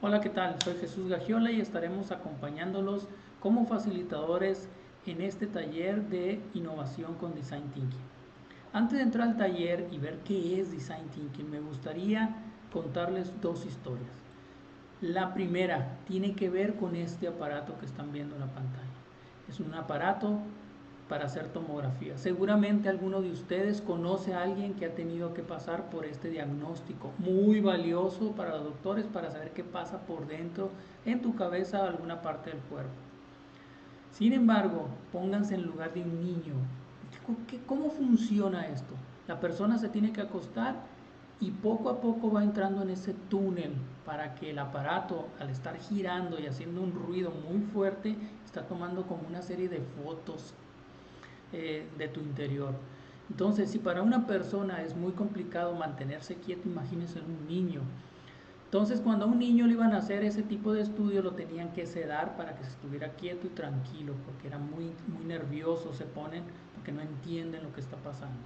Hola, ¿qué tal? Soy Jesús Gagiola y estaremos acompañándolos como facilitadores en este taller de innovación con Design Thinking. Antes de entrar al taller y ver qué es Design Thinking, me gustaría contarles dos historias. La primera tiene que ver con este aparato que están viendo en la pantalla. Es un aparato para hacer tomografía. Seguramente alguno de ustedes conoce a alguien que ha tenido que pasar por este diagnóstico, muy valioso para los doctores para saber qué pasa por dentro en tu cabeza o alguna parte del cuerpo. Sin embargo, pónganse en lugar de un niño. ¿Cómo funciona esto? La persona se tiene que acostar y poco a poco va entrando en ese túnel para que el aparato, al estar girando y haciendo un ruido muy fuerte, está tomando como una serie de fotos de tu interior. Entonces, si para una persona es muy complicado mantenerse quieto, imagínense un niño. Entonces, cuando a un niño le iban a hacer ese tipo de estudio, lo tenían que sedar para que se estuviera quieto y tranquilo, porque era muy nervioso, se ponen porque no entienden lo que está pasando.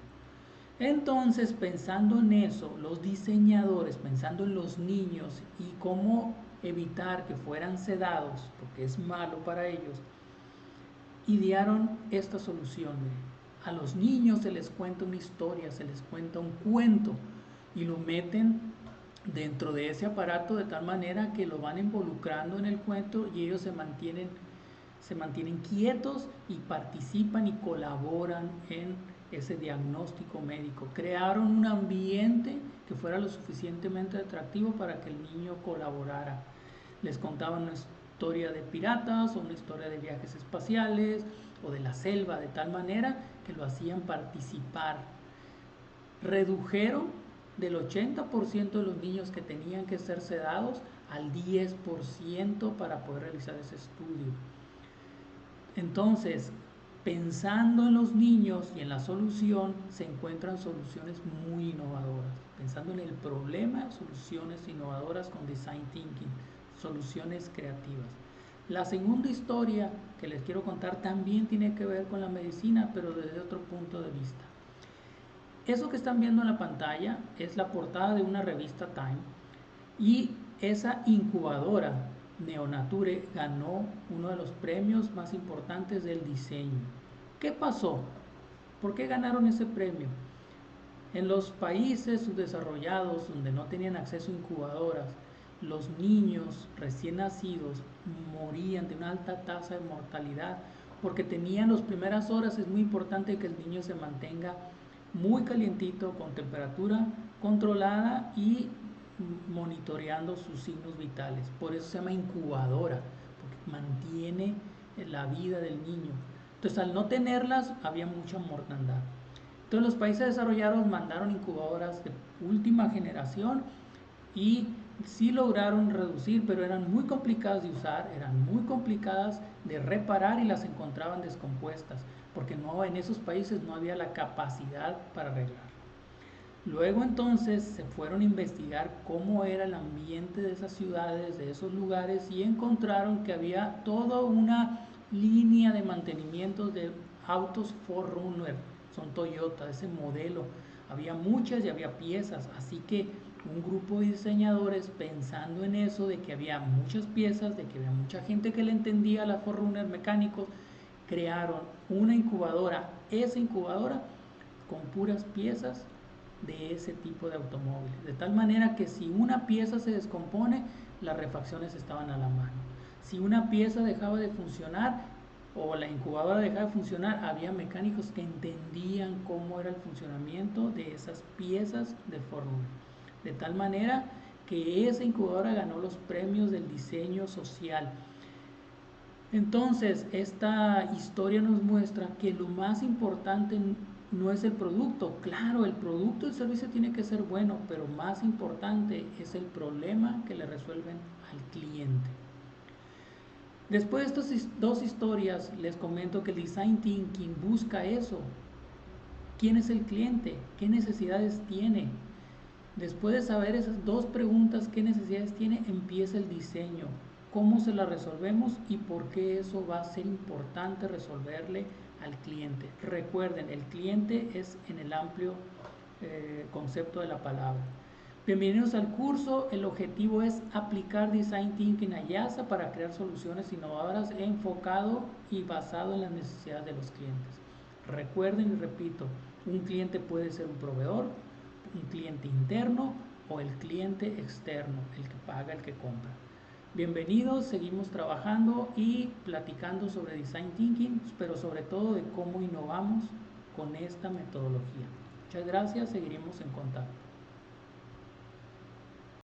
Entonces, pensando en eso, los diseñadores, pensando en los niños y cómo evitar que fueran sedados, porque es malo para ellos, idearon esta solución. A los niños se les cuenta una historia, se les cuenta un cuento y lo meten dentro de ese aparato de tal manera que lo van involucrando en el cuento y ellos se mantienen quietos y participan y colaboran en ese diagnóstico médico. Crearon un ambiente que fuera lo suficientemente atractivo para que el niño colaborara. Les contaban una historia de piratas o una historia de viajes espaciales o de la selva, de tal manera que lo hacían participar. Redujeron del 80% de los niños que tenían que ser sedados al 10% para poder realizar ese estudio. Entonces, pensando en los niños y en la solución, se encuentran soluciones muy innovadoras. Pensando en el problema, soluciones innovadoras con Design Thinking, soluciones creativas. La segunda historia que les quiero contar también tiene que ver con la medicina, pero desde otro punto de vista. Eso que están viendo en la pantalla es la portada de una revista Time y esa incubadora Neonature ganó uno de los premios más importantes del diseño. ¿Qué pasó? ¿Por qué ganaron ese premio? En los países subdesarrollados donde no tenían acceso a incubadoras, los niños recién nacidos morían de una alta tasa de mortalidad porque tenían las primeras horas. Es muy importante que el niño se mantenga muy calientito, con temperatura controlada y monitoreando sus signos vitales. Por eso se llama incubadora, porque mantiene la vida del niño. Entonces, al no tenerlas, había mucha mortandad. Entonces, los países desarrollados mandaron incubadoras de última generación y sí lograron reducir, pero eran muy complicadas de usar, eran muy complicadas de reparar y las encontraban descompuestas, porque no, en esos países no había la capacidad para arreglar. Luego entonces se fueron a investigar cómo era el ambiente de esas ciudades, de esos lugares, y encontraron que había toda una línea de mantenimiento de autos 4Runner, son Toyota, ese modelo. Había muchas y había piezas, así que un grupo de diseñadores, pensando en eso, de que había muchas piezas, de que había mucha gente que le entendía a la 4Runner mecánicos, crearon una incubadora, esa incubadora con puras piezas de ese tipo de automóviles, de tal manera que si una pieza se descompone, las refacciones estaban a la mano. Si una pieza dejaba de funcionar o la incubadora dejaba de funcionar, había mecánicos que entendían cómo era el funcionamiento de esas piezas de fórmula. De tal manera que esa incubadora ganó los premios del diseño social. Entonces, esta historia nos muestra que lo más importante no es el producto. Claro, el producto y el servicio tiene que ser bueno, pero más importante es el problema que le resuelven al cliente. Después de estas dos historias, les comento que el Design Thinking busca eso. ¿Quién es el cliente? ¿Qué necesidades tiene? Después de saber esas dos preguntas, ¿qué necesidades tiene? Empieza el diseño. ¿Cómo se la resolvemos y por qué eso va a ser importante resolverle al cliente? Recuerden, el cliente es en el amplio concepto de la palabra. Bienvenidos al curso. El objetivo es aplicar Design Thinking a YASA para crear soluciones innovadoras enfocado y basado en las necesidades de los clientes. Recuerden y repito, un cliente puede ser un proveedor, un cliente interno o el cliente externo, el que paga, el que compra. Bienvenidos, seguimos trabajando y platicando sobre Design Thinking, pero sobre todo de cómo innovamos con esta metodología. Muchas gracias, seguiremos en contacto.